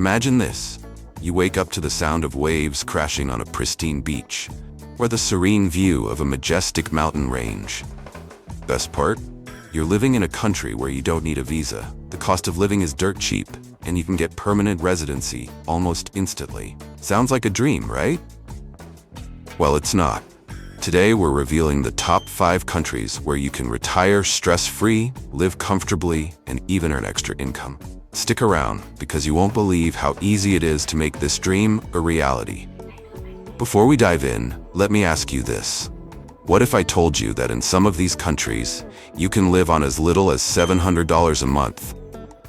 Imagine this. You wake up to the sound of waves crashing on a pristine beach, or the serene view of a majestic mountain range. Best part? You're living in a country where you don't need a visa. The cost of living is dirt cheap, and you can get permanent residency almost instantly. Sounds like a dream, right? Well, it's not. Today, we're revealing the top 5 countries where you can retire stress-free, live comfortably, and even earn extra income. Stick around, because you won't believe how easy it is to make this dream a reality. Before we dive in, let me ask you this. What if I told you that in some of these countries, you can live on as little as $700 a month,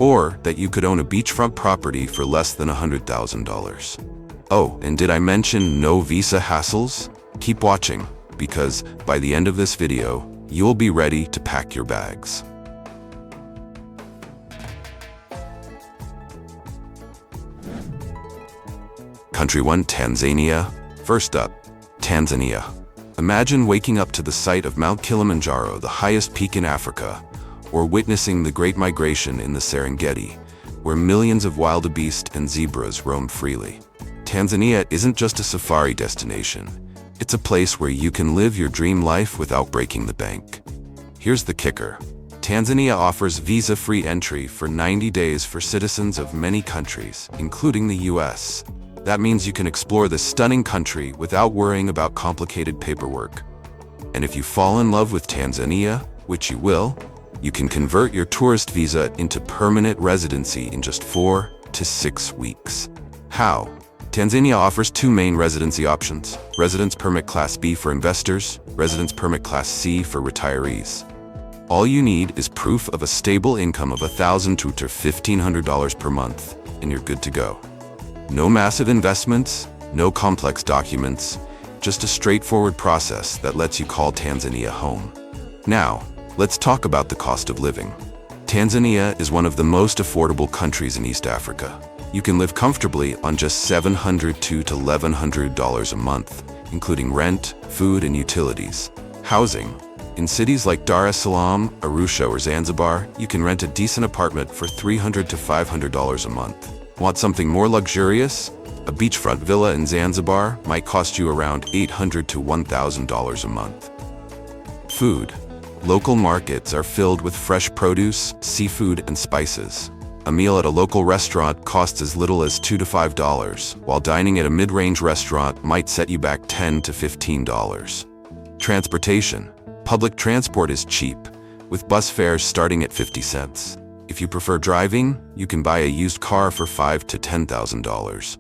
or that you could own a beachfront property for less than $100,000? Oh, and did I mention no visa hassles? Keep watching, because by the end of this video, you'll be ready to pack your bags. Country 1, Tanzania. First up, Tanzania. Imagine waking up to the sight of Mount Kilimanjaro, the highest peak in Africa, or witnessing the Great Migration in the Serengeti, where millions of wildebeest and zebras roam freely. Tanzania isn't just a safari destination. It's a place where you can live your dream life without breaking the bank. Here's the kicker. Tanzania offers visa-free entry for 90 days for citizens of many countries, including the US. That means you can explore this stunning country without worrying about complicated paperwork. And if you fall in love with Tanzania, which you will, you can convert your tourist visa into permanent residency in just 4 to 6 weeks. How? Tanzania offers 2 main residency options: Residence Permit Class B for investors, Residence Permit Class C for retirees. All you need is proof of a stable income of $1,000 to $1,500 per month, and you're good to go. No massive investments, no complex documents, just a straightforward process that lets you call Tanzania home. Now, let's talk about the cost of living. Tanzania is one of the most affordable countries in East Africa. You can live comfortably on just $700 to $1,100 a month, including rent, food, and utilities. Housing. In cities like Dar es Salaam, Arusha, or Zanzibar, you can rent a decent apartment for $300 to $500 a month. Want something more luxurious? A beachfront villa in Zanzibar might cost you around $800 to $1,000 a month. Food. Local markets are filled with fresh produce, seafood, and spices. A meal at a local restaurant costs as little as $2 to $5, while dining at a mid-range restaurant might set you back $10 to $15. Transportation. Public transport is cheap, with bus fares starting at 50 cents. If you prefer driving, you can buy a used car for $5,000 to $10,000.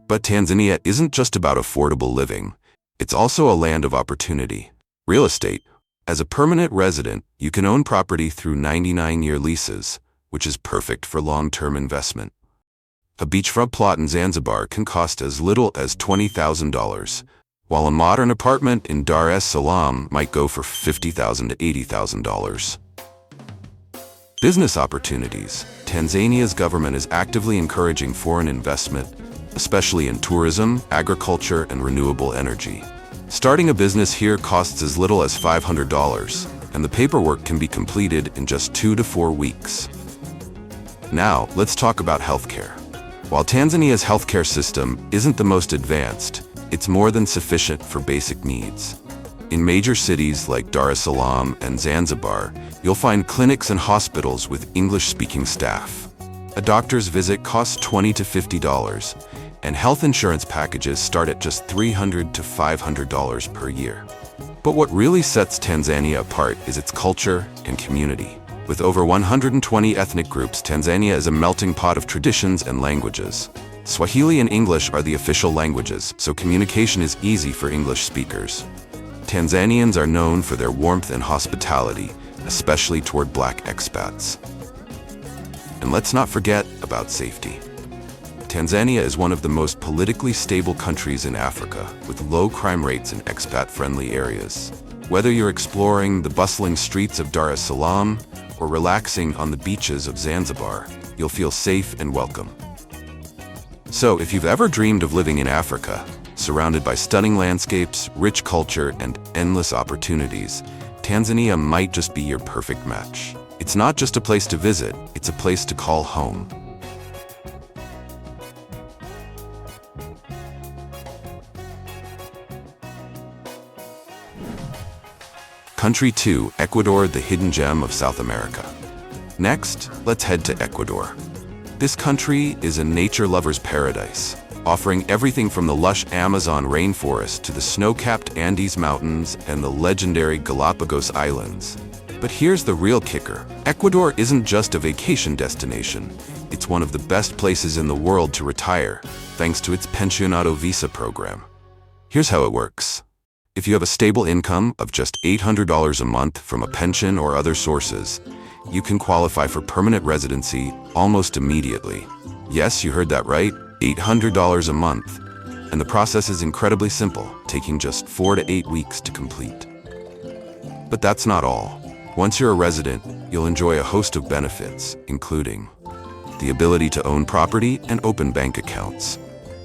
But Tanzania isn't just about affordable living. It's also a land of opportunity. Real estate. As a permanent resident, you can own property through 99-year leases, which is perfect for long-term investment. A beachfront plot in Zanzibar can cost as little as $20,000, while a modern apartment in Dar es Salaam might go for $50,000 to $80,000. Business opportunities. Tanzania's government is actively encouraging foreign investment, especially in tourism, agriculture, and renewable energy. Starting a business here costs as little as $500, and the paperwork can be completed in just 2 to 4 weeks. Now, let's talk about healthcare. While Tanzania's healthcare system isn't the most advanced, it's more than sufficient for basic needs. In major cities like Dar es Salaam and Zanzibar, you'll find clinics and hospitals with English-speaking staff. A doctor's visit costs $20 to $50, and health insurance packages start at just $300 to $500 per year. But what really sets Tanzania apart is its culture and community. With over 120 ethnic groups, Tanzania is a melting pot of traditions and languages. Swahili and English are the official languages, so communication is easy for English speakers. Tanzanians are known for their warmth and hospitality, especially toward black expats. And let's not forget about safety. Tanzania is one of the most politically stable countries in Africa, with low crime rates in expat-friendly areas. Whether you're exploring the bustling streets of Dar es Salaam or relaxing on the beaches of Zanzibar, you'll feel safe and welcome. So, if you've ever dreamed of living in Africa, surrounded by stunning landscapes, rich culture, and endless opportunities, Tanzania might just be your perfect match. It's not just a place to visit, it's a place to call home. Country 2, Ecuador, the hidden gem of South America. Next, let's head to Ecuador. This country is a nature lover's paradise, offering everything from the lush Amazon rainforest to the snow-capped Andes Mountains and the legendary Galapagos Islands. But here's the real kicker. Ecuador isn't just a vacation destination. It's one of the best places in the world to retire, thanks to its Pensionado visa program. Here's how it works. If you have a stable income of just $800 a month from a pension or other sources, you can qualify for permanent residency almost immediately. Yes, you heard that right, $800 a month. And the process is incredibly simple, taking just 4 to 8 weeks to complete. But that's not all. Once you're a resident, you'll enjoy a host of benefits, including the ability to own property and open bank accounts,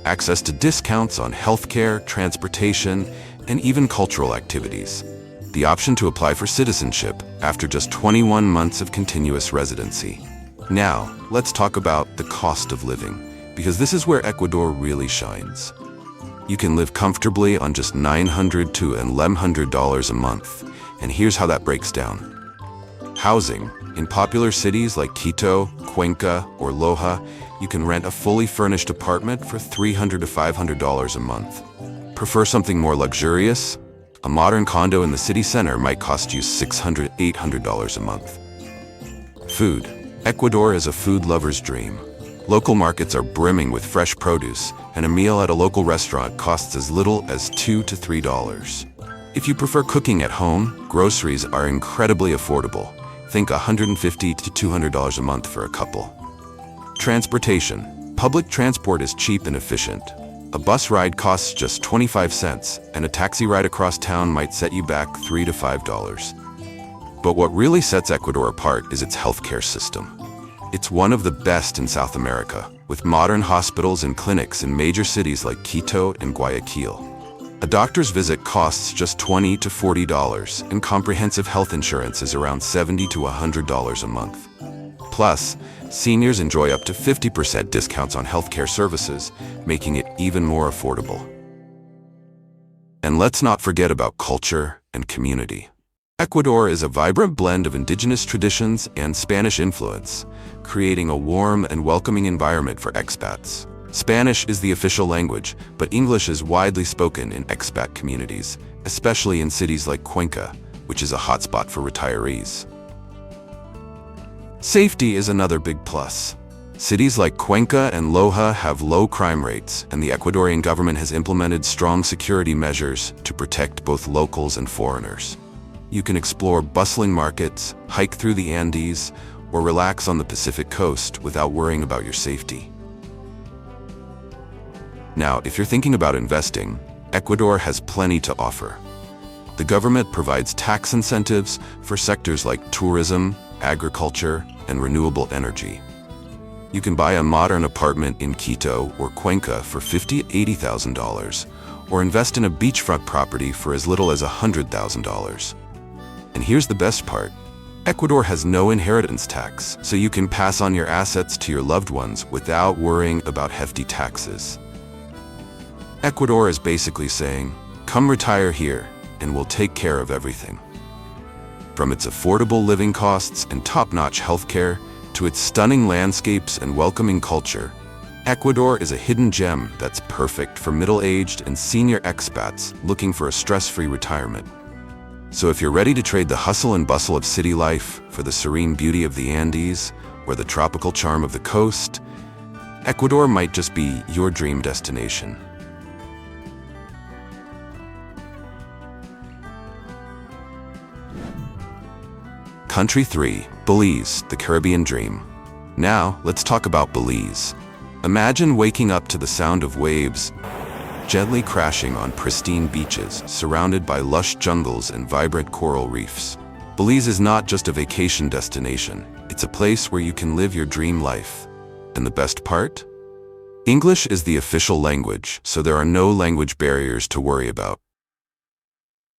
access to discounts on healthcare, transportation, and even cultural activities, the option to apply for citizenship after just 21 months of continuous residency. Now, let's talk about the cost of living, because this is where Ecuador really shines. You can live comfortably on just $900 to $1,100 a month, and here's how that breaks down. Housing. In popular cities like Quito, Cuenca, or Loja, you can rent a fully furnished apartment for $300 to $500 a month. Prefer something more luxurious? A modern condo in the city center might cost you $600 to $800 a month. Food. Ecuador is a food lover's dream. Local markets are brimming with fresh produce, and a meal at a local restaurant costs as little as $2 to $3. If you prefer cooking at home, groceries are incredibly affordable. Think $150 to $200 a month for a couple. Transportation. Public transport is cheap and efficient. A bus ride costs just 25 cents, and a taxi ride across town might set you back $3 to $5. But what really sets Ecuador apart is its healthcare system. It's one of the best in South America, with modern hospitals and clinics in major cities like Quito and Guayaquil. A doctor's visit costs just $20 to $40, and comprehensive health insurance is around $70 to $100 a month. Plus, seniors enjoy up to 50% discounts on healthcare services, making it even more affordable. And let's not forget about culture and community. Ecuador is a vibrant blend of indigenous traditions and Spanish influence, creating a warm and welcoming environment for expats. Spanish is the official language, but English is widely spoken in expat communities, especially in cities like Cuenca, which is a hotspot for retirees. Safety is another big plus. Cities like Cuenca and Loja have low crime rates, and the Ecuadorian government has implemented strong security measures to protect both locals and foreigners. You can explore bustling markets, hike through the Andes, or relax on the Pacific coast without worrying about your safety. Now, if you're thinking about investing, Ecuador has plenty to offer. The government provides tax incentives for sectors like tourism, agriculture, and renewable energy. You can buy a modern apartment in Quito or Cuenca for $50,000 to $80,000, or invest in a beachfront property for as little as $100,000. And here's the best part. Ecuador has no inheritance tax, so you can pass on your assets to your loved ones without worrying about hefty taxes. Ecuador is basically saying, come retire here, and we'll take care of everything. From its affordable living costs and top-notch healthcare, to its stunning landscapes and welcoming culture, Ecuador is a hidden gem that's perfect for middle-aged and senior expats looking for a stress-free retirement. So if you're ready to trade the hustle and bustle of city life for the serene beauty of the Andes or the tropical charm of the coast, Ecuador might just be your dream destination. Country 3, Belize, the Caribbean dream. Now, let's talk about Belize. Imagine waking up to the sound of waves gently crashing on pristine beaches, surrounded by lush jungles and vibrant coral reefs. Belize is not just a vacation destination, it's a place where you can live your dream life. And the best part? English is the official language, so there are no language barriers to worry about.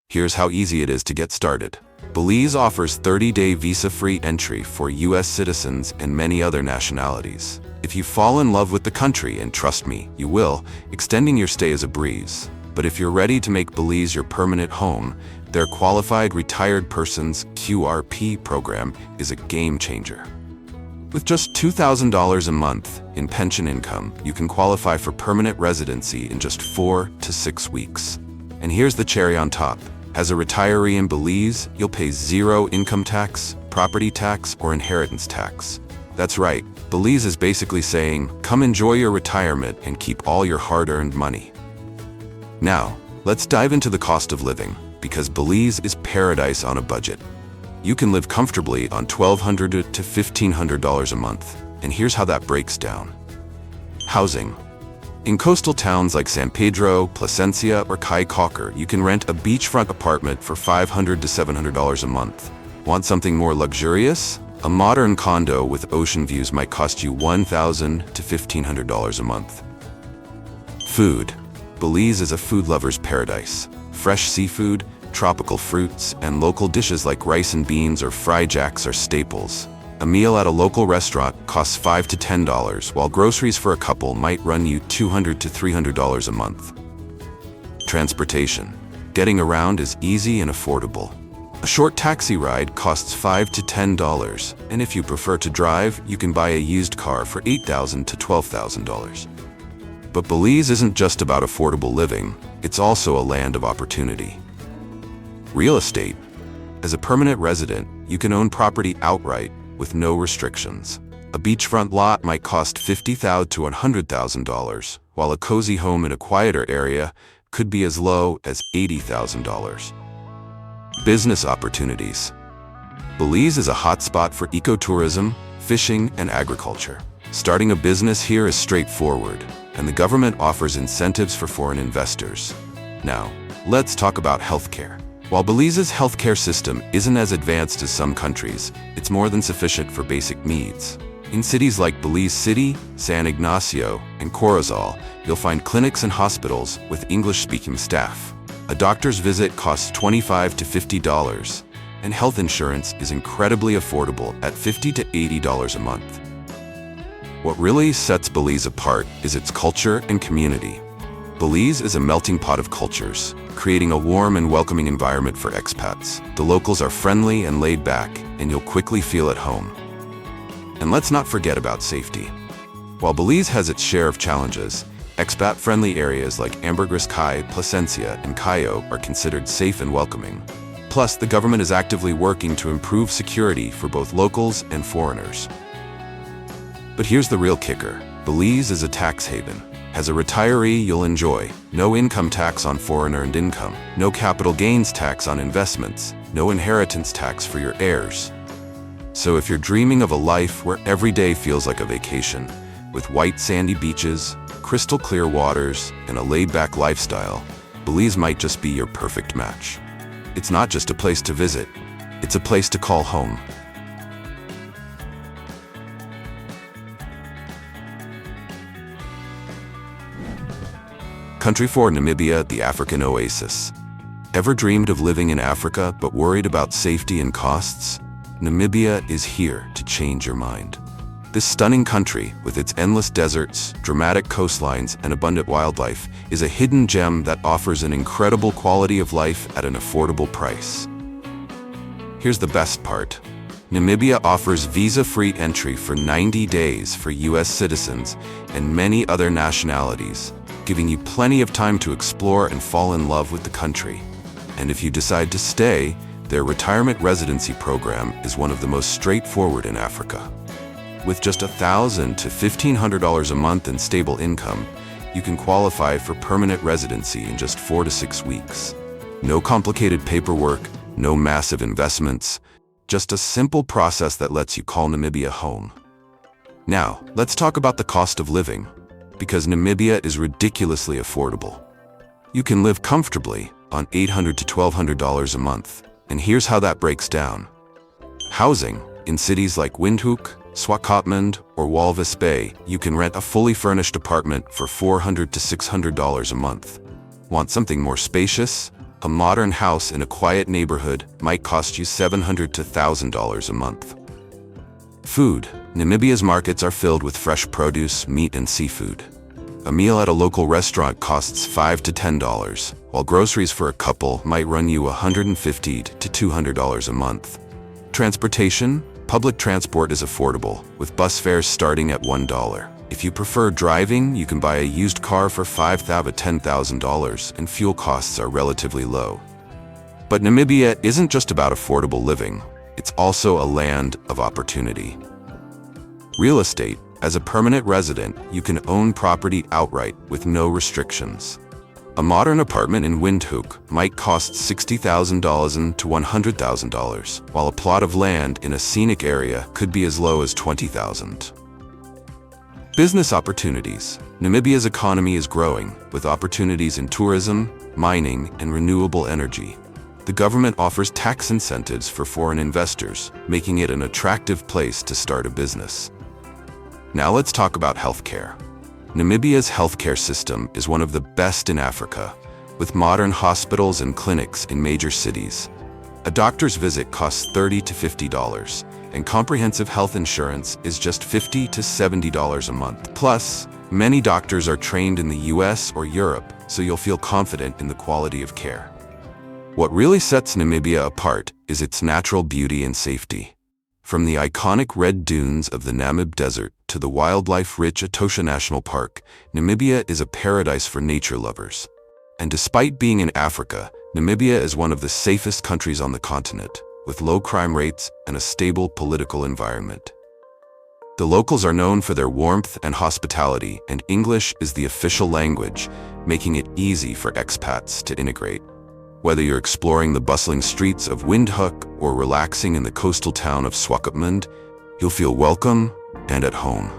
Here's how easy it is to get started. Belize offers 30-day visa-free entry for U.S. citizens and many other nationalities. If you fall in love with the country, and trust me, you will, extending your stay is a breeze. But if you're ready to make Belize your permanent home, Their Qualified Retired Persons (QRP) program is a game changer. With just $2,000 a month in pension income, you can qualify for permanent residency in just 4 to 6 weeks. And here's the cherry on top. As a retiree in Belize, you'll pay zero income tax, property tax, or inheritance tax. That's right, Belize is basically saying, come enjoy your retirement and keep all your hard-earned money. Now, let's dive into the cost of living, because Belize is paradise on a budget. You can live comfortably on $1,200 to $1,500 a month, and here's how that breaks down. Housing. In coastal towns like San Pedro, Placencia, or Kai Cocker, you can rent a beachfront apartment for $500 to $700 a month. Want something more luxurious? A modern condo with ocean views might cost you $1,000 to $1,500 a month. Food. Belize is a food lover's paradise. Fresh seafood, tropical fruits, and local dishes like rice and beans or fried jacks are staples. A meal at a local restaurant costs $5 to $10, while groceries for a couple might run you $200 to $300 a month. Transportation. Getting around is easy and affordable. A short taxi ride costs $5 to $10, and if you prefer to drive, you can buy a used car for $8,000 to $12,000. But Belize isn't just about affordable living, it's also a land of opportunity. Real estate. As a permanent resident, you can own property outright with no restrictions. A beachfront lot might cost $50,000 to $100,000, while a cozy home in a quieter area could be as low as $80,000. Business opportunities. Belize is a hotspot for ecotourism, fishing, and agriculture. Starting a business here is straightforward, and the government offers incentives for foreign investors. Now, let's talk about healthcare. While Belize's healthcare system isn't as advanced as some countries, it's more than sufficient for basic needs. In cities like Belize City, San Ignacio, and Corozal, you'll find clinics and hospitals with English-speaking staff. A doctor's visit costs $25 to $50, and health insurance is incredibly affordable at $50 to $80 a month. What really sets Belize apart is its culture and community. Belize is a melting pot of cultures, creating a warm and welcoming environment for expats. The locals are friendly and laid back, and you'll quickly feel at home. And let's not forget about safety. While Belize has its share of challenges, expat-friendly areas like Ambergris Caye, Placencia, and Cayo are considered safe and welcoming. Plus, the government is actively working to improve security for both locals and foreigners. But here's the real kicker. Belize is a tax haven. As a retiree, you'll enjoy no income tax on foreign-earned income, no capital gains tax on investments, no inheritance tax for your heirs. So if you're dreaming of a life where every day feels like a vacation, with white sandy beaches, crystal clear waters, and a laid-back lifestyle, Belize might just be your perfect match. It's not just a place to visit, it's a place to call home. Country 4, Namibia, the African Oasis. Ever dreamed of living in Africa but worried about safety and costs? Namibia is here to change your mind. This stunning country, with its endless deserts, dramatic coastlines, and abundant wildlife, is a hidden gem that offers an incredible quality of life at an affordable price. Here's the best part. Namibia offers visa-free entry for 90 days for US citizens and many other nationalities, giving you plenty of time to explore and fall in love with the country. And if you decide to stay, their retirement residency program is one of the most straightforward in Africa. With just $1,000 to $1,500 a month in stable income, you can qualify for permanent residency in just 4 to 6 weeks. No complicated paperwork, no massive investments, just a simple process that lets you call Namibia home. Now, let's talk about the cost of living, because Namibia is ridiculously affordable. You can live comfortably on $800 to $1,200 a month, and here's how that breaks down. Housing. In cities like Windhoek, Swakopmund, or Walvis Bay, you can rent a fully furnished apartment for $400 to $600 a month. Want something more spacious? A modern house in a quiet neighborhood might cost you $700 to $1,000 a month. Food. Namibia's markets are filled with fresh produce, meat, and seafood. A meal at a local restaurant costs $5 to $10, while groceries for a couple might run you $150 to $200 a month. Transportation? Public transport is affordable, with bus fares starting at $1. If you prefer driving, you can buy a used car for $5,000 to $10,000, and fuel costs are relatively low. But Namibia isn't just about affordable living, it's also a land of opportunity. Real estate. As a permanent resident, you can own property outright with no restrictions. A modern apartment in Windhoek might cost $60,000 to $100,000, while a plot of land in a scenic area could be as low as $20,000. Business opportunities. Namibia's economy is growing, with opportunities in tourism, mining, and renewable energy. The government offers tax incentives for foreign investors, making it an attractive place to start a business. Now let's talk about healthcare. Namibia's healthcare system is one of the best in Africa, with modern hospitals and clinics in major cities. A doctor's visit costs $30 to $50, and comprehensive health insurance is just $50 to $70 a month. Plus, many doctors are trained in the US or Europe, so you'll feel confident in the quality of care. What really sets Namibia apart is its natural beauty and safety. From the iconic red dunes of the Namib Desert to the wildlife-rich Etosha National Park, Namibia is a paradise for nature lovers. And despite being in Africa, Namibia is one of the safest countries on the continent, with low crime rates and a stable political environment. The locals are known for their warmth and hospitality, and English is the official language, making it easy for expats to integrate. Whether you're exploring the bustling streets of Windhoek or relaxing in the coastal town of Swakopmund, you'll feel welcome and at home.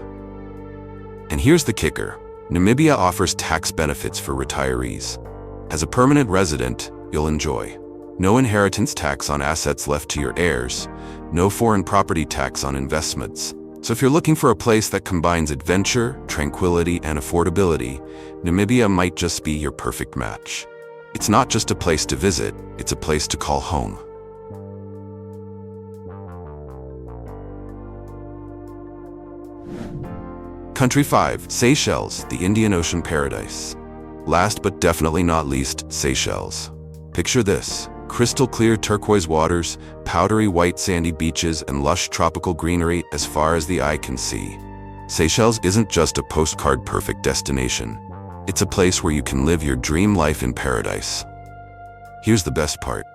And here's the kicker. Namibia offers tax benefits for retirees. As a permanent resident, you'll enjoy no inheritance tax on assets left to your heirs, no foreign property tax on investments. So if you're looking for a place that combines adventure, tranquility, and affordability, Namibia might just be your perfect match. It's not just a place to visit, it's a place to call home. Country 5, Seychelles, the Indian Ocean paradise. Last but definitely not least, Seychelles. Picture this: crystal clear turquoise waters, powdery white sandy beaches, and lush tropical greenery as far as the eye can see. Seychelles isn't just a postcard-perfect destination. It's a place where you can live your dream life in paradise. Here's the best part.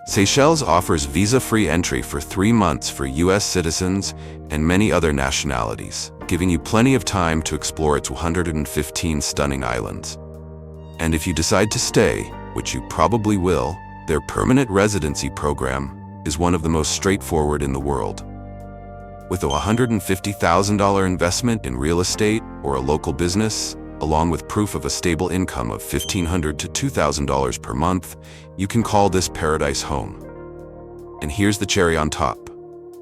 Seychelles offers visa-free entry for 3 months for US citizens and many other nationalities, giving you plenty of time to explore its 115 stunning islands. And if you decide to stay, which you probably will, their permanent residency program is one of the most straightforward in the world. With a $150,000 investment in real estate or a local business, along with proof of a stable income of $1,500 to $2,000 per month, you can call this paradise home. And here's the cherry on top.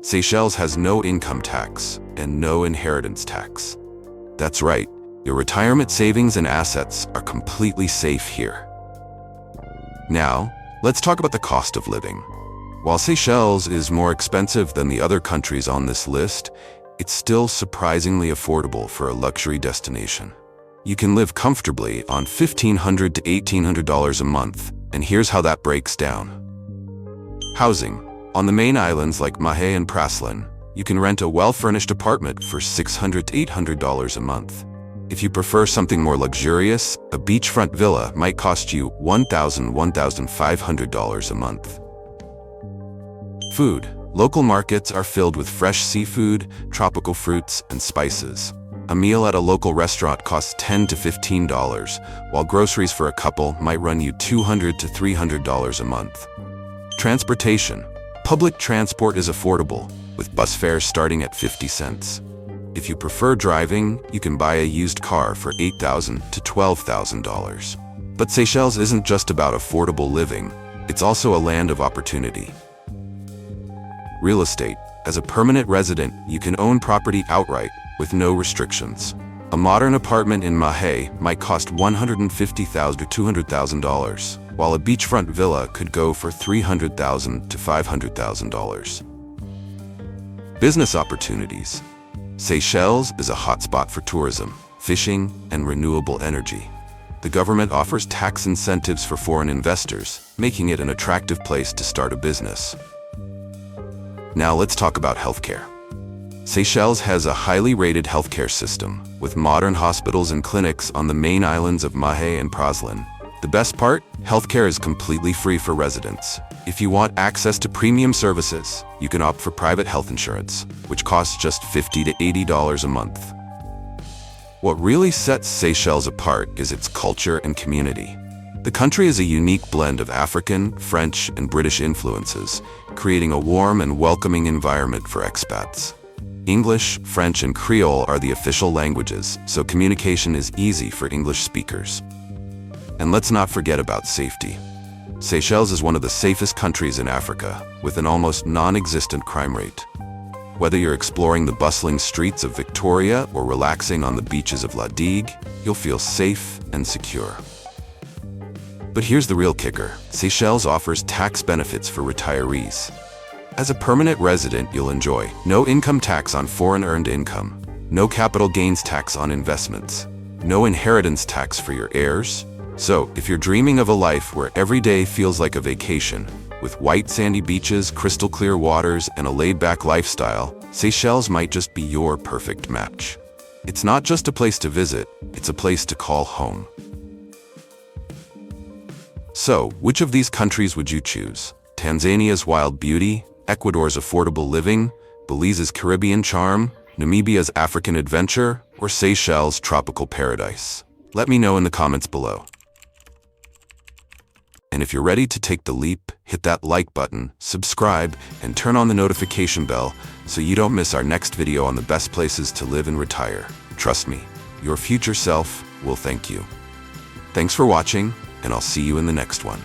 Seychelles has no income tax and no inheritance tax. That's right, your retirement savings and assets are completely safe here. Now, let's talk about the cost of living. While Seychelles is more expensive than the other countries on this list, it's still surprisingly affordable for a luxury destination. You can live comfortably on $1,500 to $1,800 a month, and here's how that breaks down. Housing. On the main islands like Mahé and Praslin, you can rent a well-furnished apartment for $600 to $800 a month. If you prefer something more luxurious, a beachfront villa might cost you $1,000 to $1,500 a month. Food. Local markets are filled with fresh seafood, tropical fruits, and spices. A meal at a local restaurant costs $10 to $15, while groceries for a couple might run you $200 to $300 a month. Transportation. Public transport is affordable, with bus fares starting at 50 cents. If you prefer driving, you can buy a used car for $8,000 to $12,000. But Seychelles isn't just about affordable living, it's also a land of opportunity. Real estate. As a permanent resident, you can own property outright, with no restrictions. A modern apartment in Mahé might cost $150,000 to $200,000, while a beachfront villa could go for $300,000 to $500,000. Business opportunities. Seychelles is a hotspot for tourism, fishing, and renewable energy. The government offers tax incentives for foreign investors, making it an attractive place to start a business. Now let's talk about healthcare. Seychelles has a highly rated healthcare system, with modern hospitals and clinics on the main islands of Mahé and Praslin. The best part? Healthcare is completely free for residents. If you want access to premium services, you can opt for private health insurance, which costs just $50 to $80 a month. What really sets Seychelles apart is its culture and community. The country is a unique blend of African, French, and British influences, creating a warm and welcoming environment for expats. English, French, and Creole are the official languages, so communication is easy for English speakers. And let's not forget about safety. Seychelles is one of the safest countries in Africa, with an almost non-existent crime rate. Whether you're exploring the bustling streets of Victoria or relaxing on the beaches of La Digue, you'll feel safe and secure. But here's the real kicker. Seychelles offers tax benefits for retirees. As a permanent resident, you'll enjoy no income tax on foreign earned income, no capital gains tax on investments, no inheritance tax for your heirs. So, if you're dreaming of a life where every day feels like a vacation, with white sandy beaches, crystal clear waters, and a laid-back lifestyle, Seychelles might just be your perfect match. It's not just a place to visit, it's a place to call home. So, which of these countries would you choose? Tanzania's wild beauty, Ecuador's affordable living, Belize's Caribbean charm, Namibia's African adventure, or Seychelles' tropical paradise? Let me know in the comments below. And if you're ready to take the leap, hit that like button, subscribe, and turn on the notification bell so you don't miss our next video on the best places to live and retire. Trust me, your future self will thank you. Thanks for watching, and I'll see you in the next one.